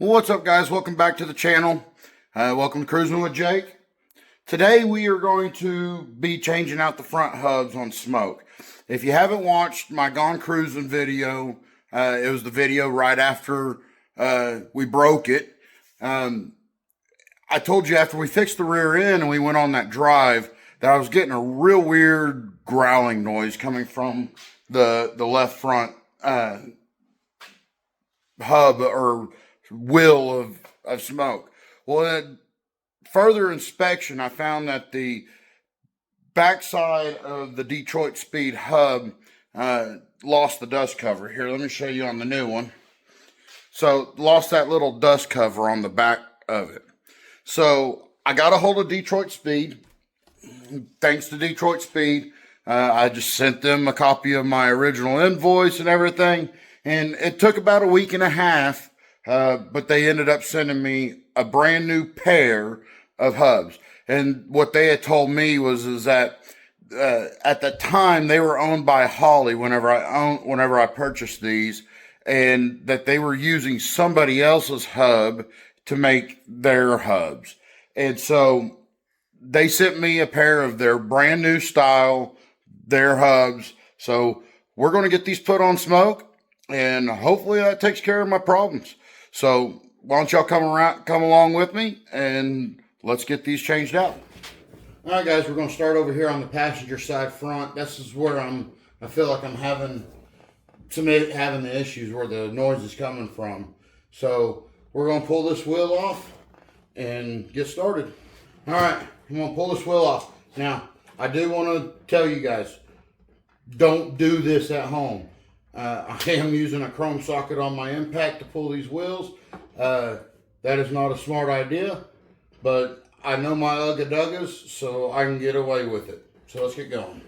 Well, what's up, guys? Welcome back to the channel. Welcome to Cruising with Jake. Today we are going to be changing out the front hubs on Smoke. If you haven't watched my Gone Cruising video, it was the video right after we broke it. I told you after we fixed the rear end and we went on that drive that I was getting a real weird growling noise coming from the left front hub or wheel of Smoke. Well, at further inspection, I found that the backside of the Detroit Speed hub lost the dust cover. Here, let me show you on the new one. So, lost that little dust cover on the back of it. So, I got a hold of Detroit Speed. Thanks to Detroit Speed, I just sent them a copy of my original invoice and everything. And it took about a week and a half, but they ended up sending me a brand new pair of hubs. And what they had told me is that at the time they were owned by Holley whenever I purchased these, and that they were using somebody else's hub to make their hubs. And so they sent me a pair of their brand new style, their hubs. So we're going to get these put on Smoke, and hopefully that takes care of my problems. So why don't y'all come along with me, and let's get these changed out. All right, guys, we're going to start over here on the passenger side front. This is where I feel like I'm having the issues where the noise is coming from. So we're going to pull this wheel off and get started. All right, I'm going to pull this wheel off. Now, I do want to tell you guys, don't do this at home. I am using a chrome socket on my impact to pull these wheels. That is not a smart idea, but I know my ugga duggas, so I can get away with it. So let's get going.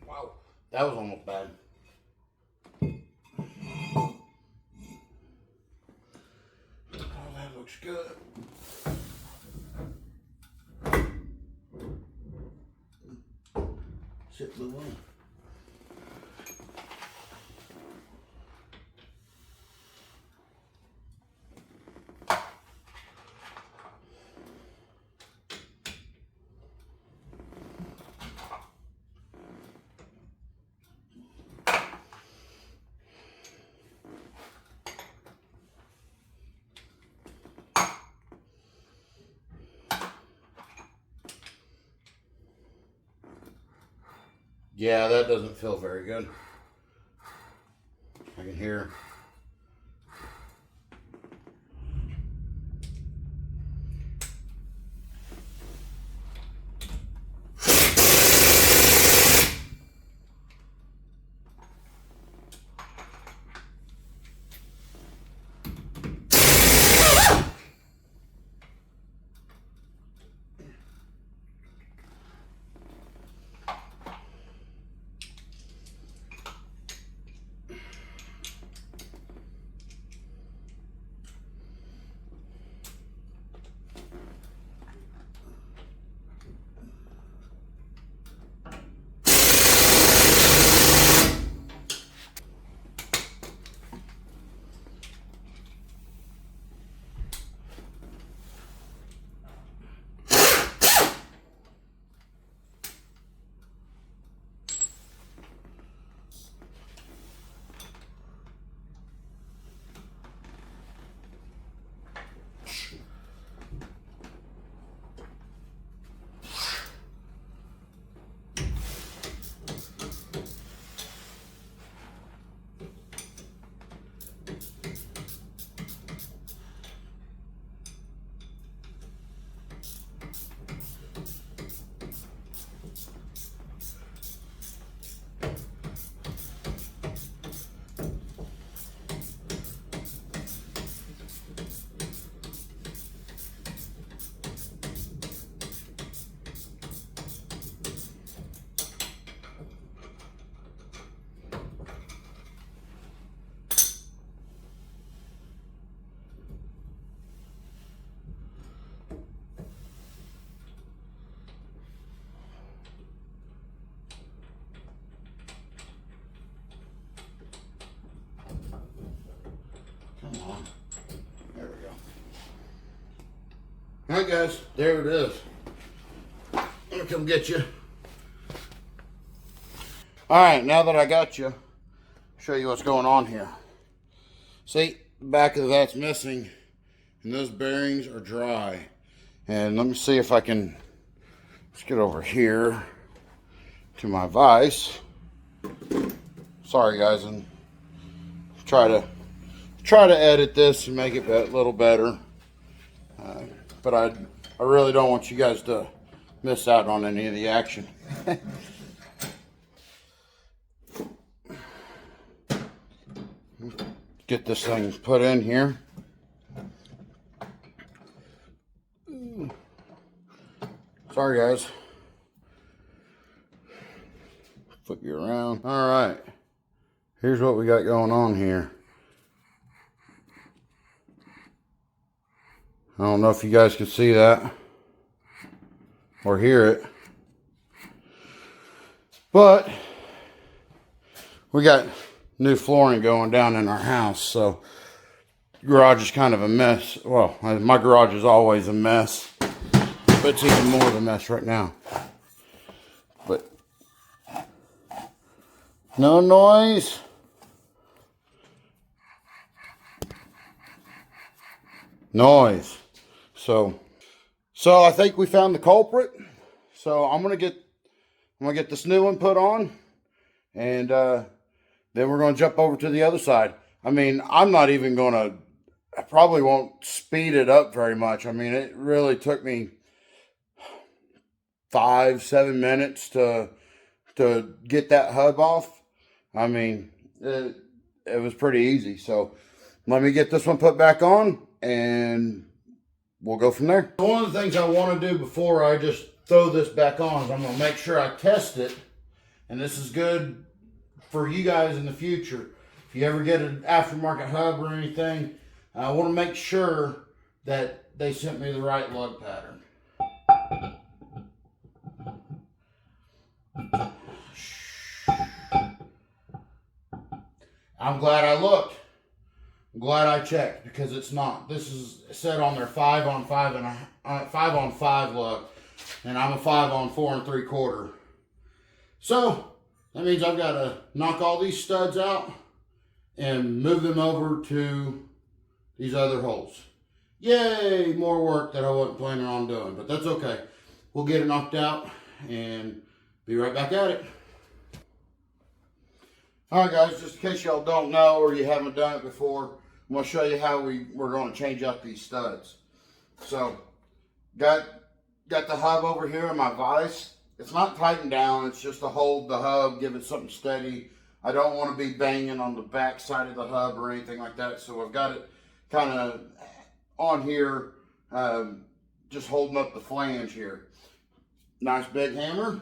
Wow, that was almost bad. Oh, that looks good. Sit the one. Yeah, that doesn't feel very good. I can hear. on. There we go. All right, guys, there it is. I'm gonna come get you. All right, now that I got you, show you what's going on here. See, the back of that's missing, and those bearings are dry. And let me see if I can, let's get over here to my vise. Sorry guys, and try to edit this and make it a little better. But I really don't want you guys to miss out on any of the action. Get this thing put in here. Sorry guys. Flip you around. All right. Here's what we got going on here. I don't know if you guys can see that or hear it, but we got new flooring going down in our house, so garage is kind of a mess. Well, my garage is always a mess, but it's even more of a mess right now. But no noise. Noise. So I think we found the culprit. So I'm gonna get this new one put on, and then we're gonna jump over to the other side. I mean, I probably won't speed it up very much. I mean, it really took me 5-7 minutes to get that hub off. I mean, it was pretty easy. So let me get this one put back on, and we'll go from there. One of the things I want to do before I just throw this back on is I'm going to make sure I test it. And this is good for you guys in the future. If you ever get an aftermarket hub or anything, I want to make sure that they sent me the right lug pattern. I'm glad I looked. I'm glad I checked, because it's not. This is set on their 5-on-5 and a 5-on-5 lug, and I'm a 5-on-4 3/4. So that means I've got to knock all these studs out and move them over to these other holes. Yay, more work that I wasn't planning on doing, but that's okay. We'll get it knocked out and be right back at it. All right, guys, just in case y'all don't know or you haven't done it before, I'm going to show you how we're going to change out these studs. So, got the hub over here in my vise. It's not tightened down. It's just to hold the hub, give it something steady. I don't want to be banging on the back side of the hub or anything like that. So I've got it kind of on here, just holding up the flange here. Nice big hammer.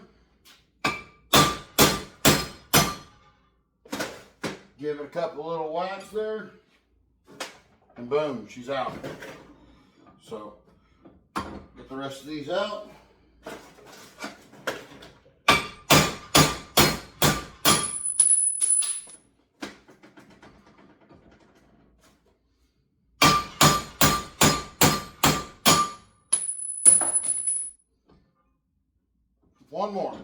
Give it a couple little whacks there, and boom, she's out. So, get the rest of these out. One more.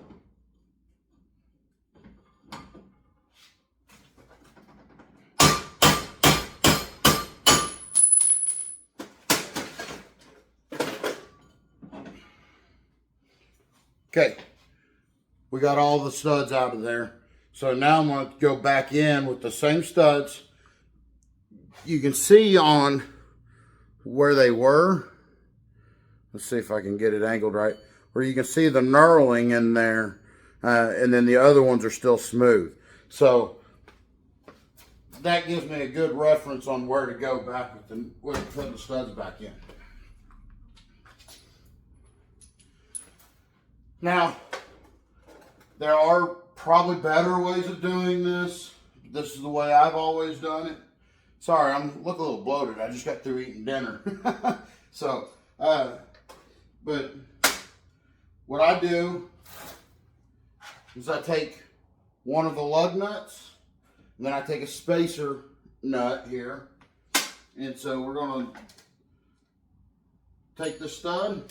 Okay, we got all the studs out of there. So now I'm going to go back in with the same studs. You can see on where they were. Let's see if I can get it angled right. Where you can see the knurling in there, and then the other ones are still smooth. So that gives me a good reference on where to go back with putting the studs back in. Now, there are probably better ways of doing this. This is the way I've always done it. Sorry, look a little bloated. I just got through eating dinner. So, but what I do is I take one of the lug nuts, and then I take a spacer nut here, And so we're going to take the stud,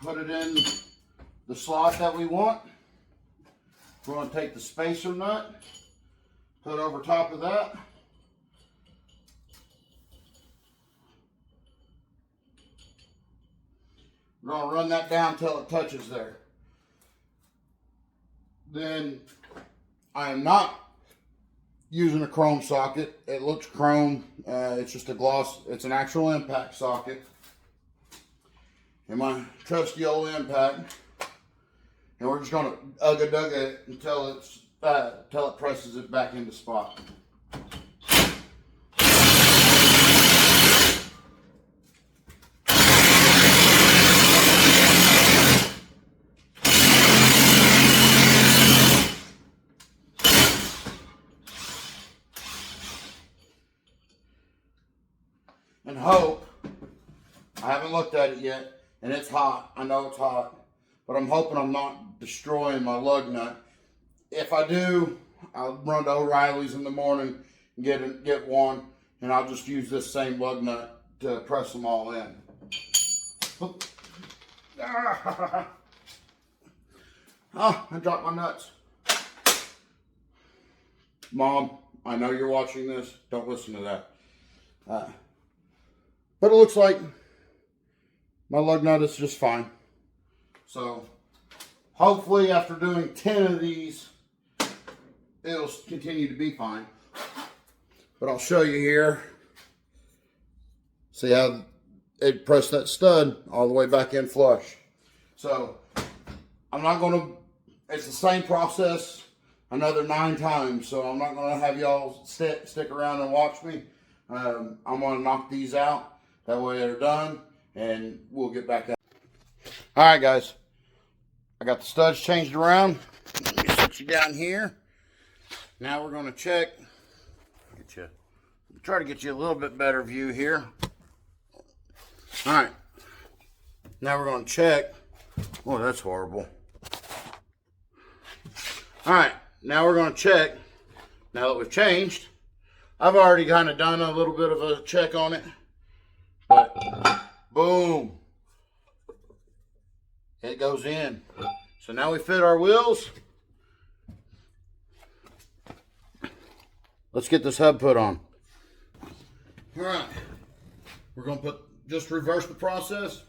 put it in the slot that we want. We're going to take the spacer nut, put over top of that. We're going to run that down until it touches there. Then I am not using a chrome socket. It looks chrome. It's just a gloss. It's an actual impact socket. And my trusty old impact. And we're just going to ugga-dugga it until it presses it back into spot. And hope, I haven't looked at it yet, and it's hot. I know it's hot, but I'm hoping I'm not destroying my lug nut. If I do, I'll run to O'Reilly's in the morning and get one, and I'll just use this same lug nut to press them all in. Oh, I dropped my nuts. Mom, I know you're watching this. Don't listen to that. But it looks like my lug nut is just fine. So hopefully after doing 10 of these, it'll continue to be fine. But I'll show you here. See how it pressed that stud all the way back in flush. So I'm not going to, it's the same process another 9 times. So I'm not going to have y'all stick around and watch me. I'm going to knock these out. That way they're done, and we'll get back out. All right, guys. I got the studs changed around. Let me sit you down here. Now we're going to check. Try to get you a little bit better view here. All right. Now we're going to check. Oh, that's horrible. All right. Now we're going to check. Now that we've changed, I've already kind of done a little bit of a check on it. But boom, it goes in. So now we fit our wheels. Let's get this hub put on. All right, we're going to just reverse the process.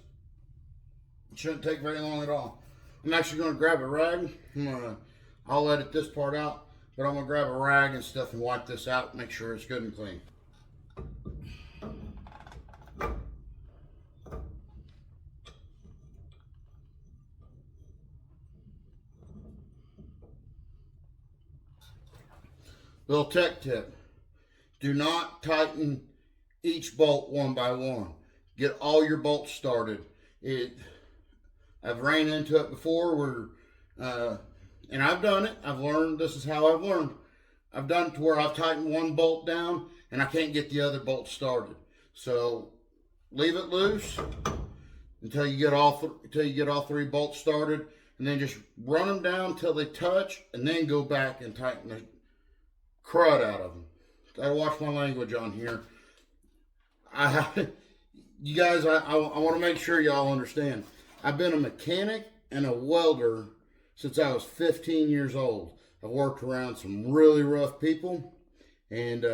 It shouldn't take very long at all. I'm actually going to grab a rag. I'll edit this part out, but I'm going to grab a rag and stuff and wipe this out, make sure it's good and clean. Little tech tip, do not tighten each bolt one by one. Get all your bolts started. I've ran into it before and I've done it. I've learned, this is how I've learned. I've done it to where I've tightened one bolt down and I can't get the other bolt started. So leave it loose until you get all 3 bolts started, and then just run them down until they touch, and then go back and tighten the crud out of them. Gotta watch my language on here. You guys, I want to make sure y'all understand. I've been a mechanic and a welder since I was 15 years old. I've worked around some really rough people, and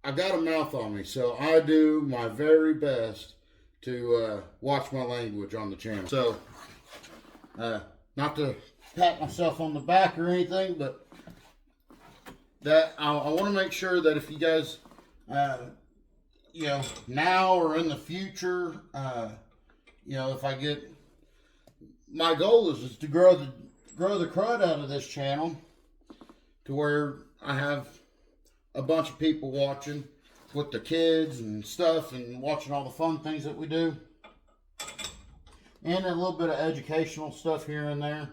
I got a mouth on me, so I do my very best to watch my language on the channel. So, not to pat myself on the back or anything, but that I want to make sure that if you guys, you know, now or in the future, you know, if I get, my goal is to grow the crud out of this channel to where I have a bunch of people watching with the kids and stuff and watching all the fun things that we do, and a little bit of educational stuff here and there.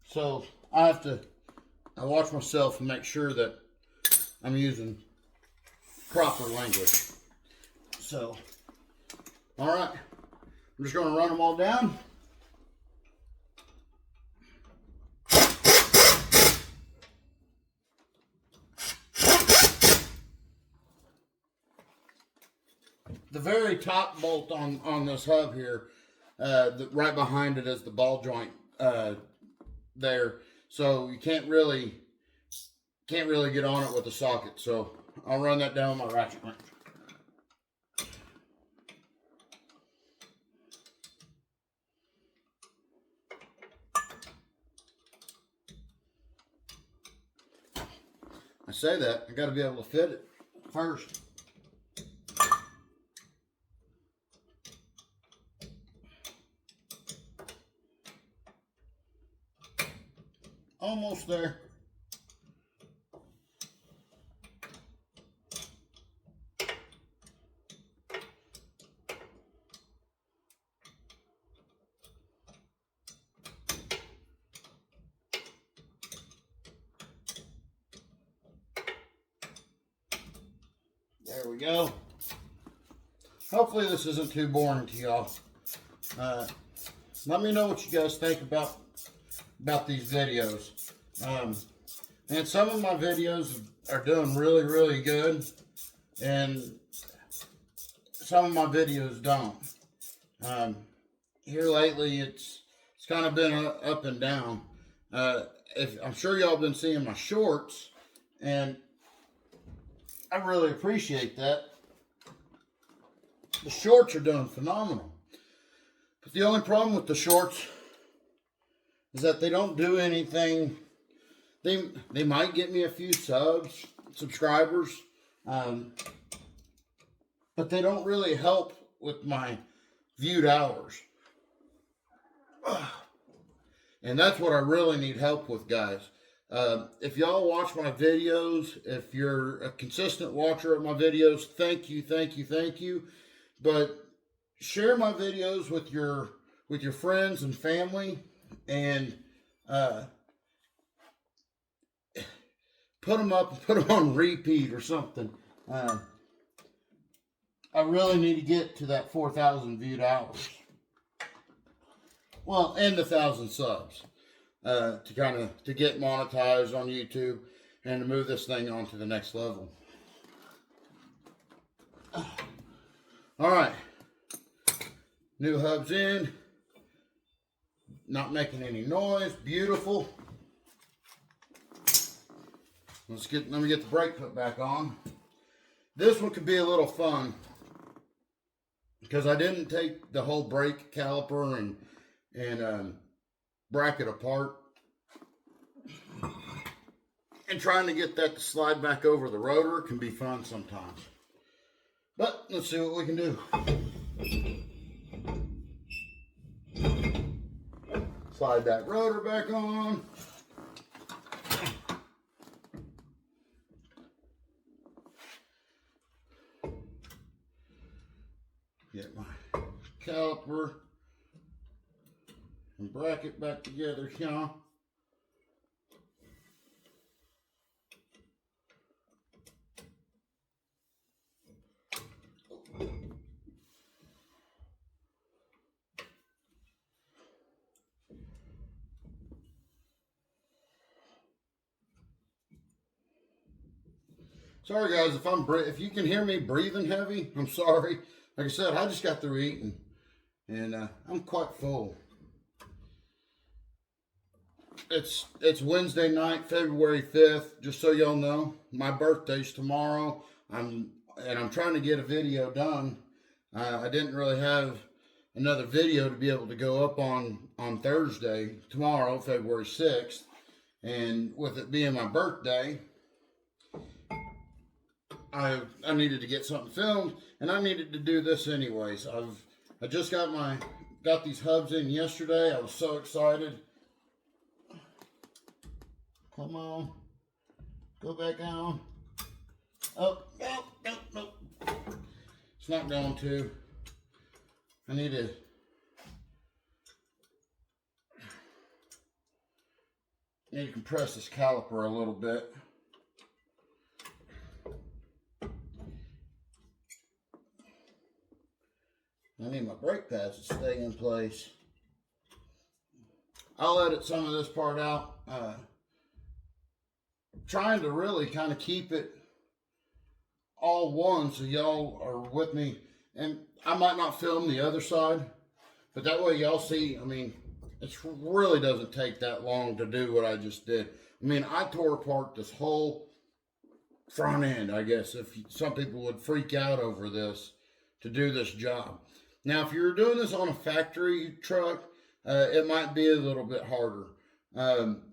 So I watch myself and make sure that I'm using proper language. So, all right, I'm just going to run them all down. the very top bolt on this hub here, right behind it is the ball joint there. So you can't really get on it with the socket. So I'll run that down with my ratchet wrench. I say that, I got to be able to fit it first. Almost there. There we go. Hopefully this isn't too boring to y'all. Let me know what you guys think about these videos. And some of my videos are doing really, really good, and some of my videos don't. Here lately, it's kind of been up and down. I'm sure y'all been seeing my shorts, and I really appreciate that. The shorts are doing phenomenal. But the only problem with the shorts is that they don't do anything. They might get me a few subscribers, but they don't really help with my viewed hours. And that's what I really need help with, guys. If y'all watch my videos, if you're a consistent watcher of my videos, thank you, thank you, thank you. But share my videos with your friends and family, and put them up and put them on repeat or something. I really need to get to that 4,000 viewed hours. Well, and the 1,000 subs to get monetized on YouTube and to move this thing on to the next level. All right, new hubs in, not making any noise, beautiful. Let me get the brake put back on. This one could be a little fun because I didn't take the whole brake caliper and bracket apart, and trying to get that to slide back over the rotor can be fun sometimes. But let's see what we can do. Slide that rotor back on. Get my caliper and bracket back together here. Sorry guys, if you can hear me breathing heavy, I'm sorry. Like I said, I just got through eating, and I'm quite full. It's Wednesday night, February 5th. Just so y'all know, my birthday's tomorrow. I'm trying to get a video done. I didn't really have another video to be able to go up on Thursday, tomorrow, February 6th. And with it being my birthday, I needed to get something filmed, and I needed to do this anyways. I just got these hubs in yesterday. I was so excited. Come on, go back on. Oh, no. It's not going to. I need to compress this caliper a little bit. I need my brake pads to stay in place. I'll edit some of this part out. Trying to really kind of keep it all one so y'all are with me And I might not film the other side, but that way y'all see, I mean, it really doesn't take that long to do what I just did. I mean, I tore apart this whole front end, I guess, if some people would freak out over this to do this job. Now, if you're doing this on a factory truck, it might be a little bit harder.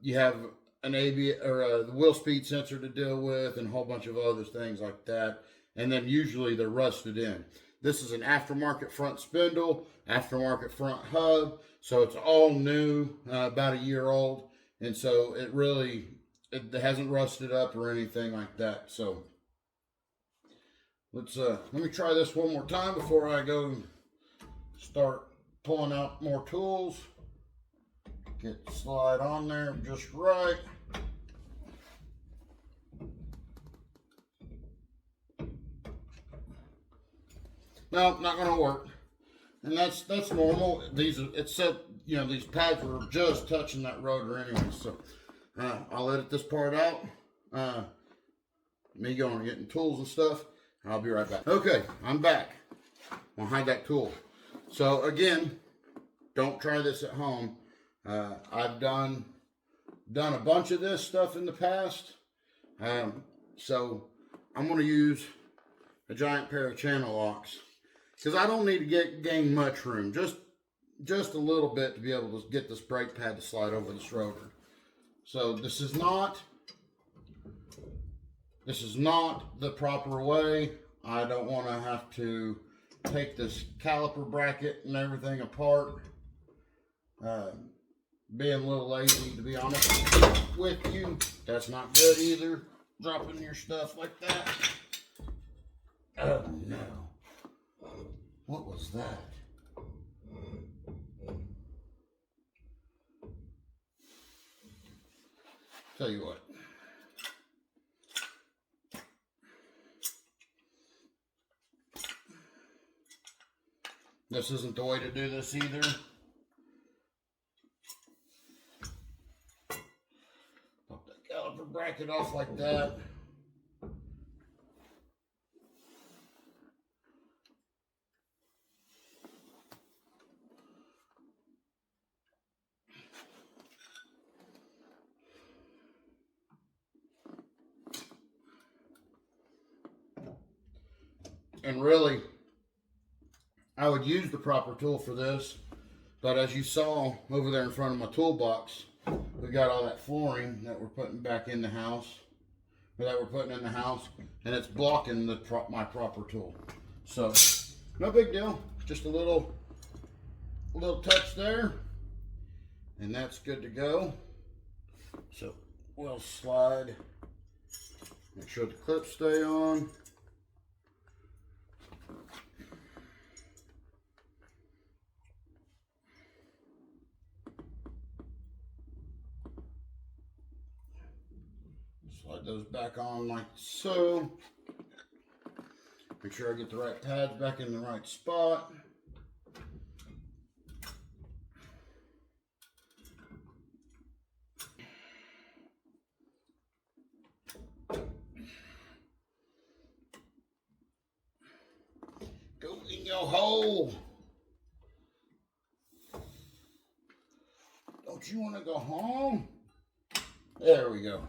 You have an the wheel speed sensor to deal with, and a whole bunch of other things like that. And then usually they're rusted in. This is an aftermarket front spindle, aftermarket front hub, so it's all new, about a year old, and so it hasn't rusted up or anything like that. So let me try this one more time before I go start pulling out more tools. Get the slide on there just right. No, not going to work, and that's normal. These these pads were just touching that rotor anyway, so I'll edit this part out. Me going and getting tools and stuff. I'll be right back. Okay, I'm back. I'm gonna hide that tool. So again, don't try this at home. I've done a bunch of this stuff in the past, so I'm gonna use a giant pair of channel locks because I don't need to gain much room, just a little bit to be able to get this brake pad to slide over this rotor. So this is not the proper way. I don't want to have to take this caliper bracket and everything apart. Being a little lazy, to be honest with you. That's not good either. Dropping your stuff like that. Oh no. What was that? Tell you what. This isn't the way to do this either. Pop that caliper bracket off like that. And really, I would use the proper tool for this, but as you saw over there in front of my toolbox, we got all that flooring that we're putting back in the house, and it's blocking my proper tool. So, no big deal, just a little touch there, and that's good to go. So, we'll slide, make sure the clips stay on. Slide those back on like so. Make sure I get the right pads back in the right spot. Go in your hole. Don't you want to go home? There we go.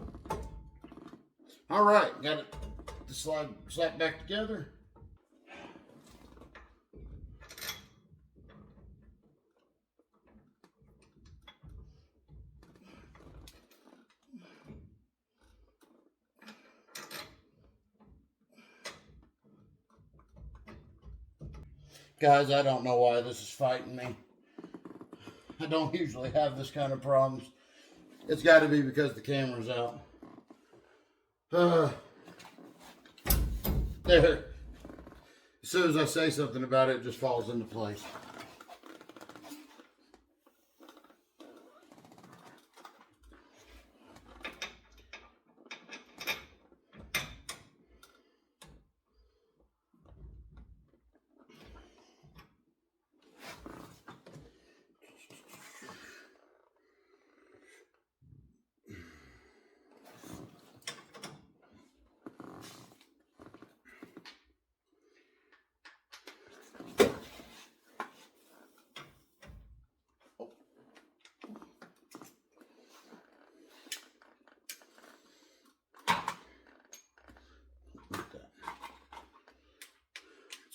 All right, got it to slap back together. Guys, I don't know why this is fighting me. I don't usually have this kind of problems. It's got to be because the camera's out. There. As soon as I say something about it, it just falls into place.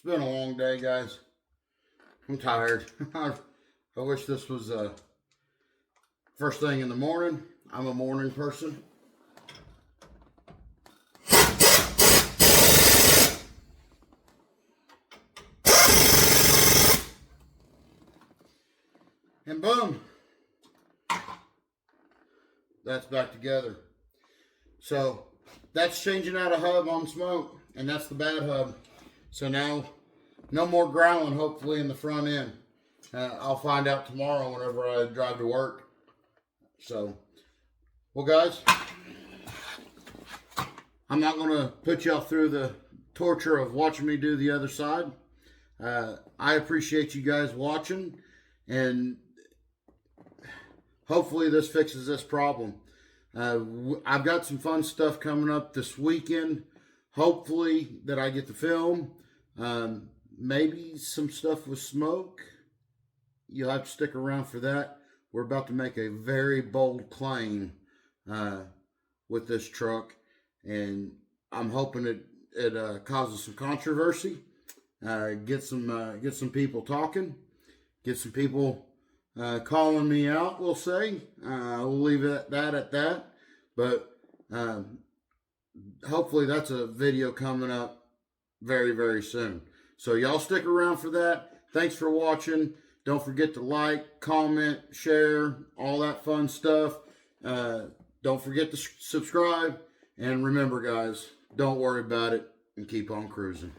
been a long day, guys. I'm tired. I wish this was first thing in the morning. I'm a morning person. And boom, that's back together. So that's changing out a hub on smoke, and that's the bad hub. So now, no more growling, hopefully, in the front end. I'll find out tomorrow whenever I drive to work. So, well, guys, I'm not going to put y'all through the torture of watching me do the other side. I appreciate you guys watching, and hopefully this fixes this problem. I've got some fun stuff coming up this weekend. Hopefully that I get to film. Maybe some stuff with smoke. You'll have to stick around for that. We're about to make a very bold claim with this truck, and I'm hoping it causes some controversy. Get some people talking. Get some people calling me out, we'll say. We'll leave it at that. But hopefully that's a video coming up very, very soon. So y'all stick around for that. Thanks for watching. Don't forget to like, comment, share, all that fun stuff. Don't forget to subscribe. And remember, guys, don't worry about it and keep on cruising.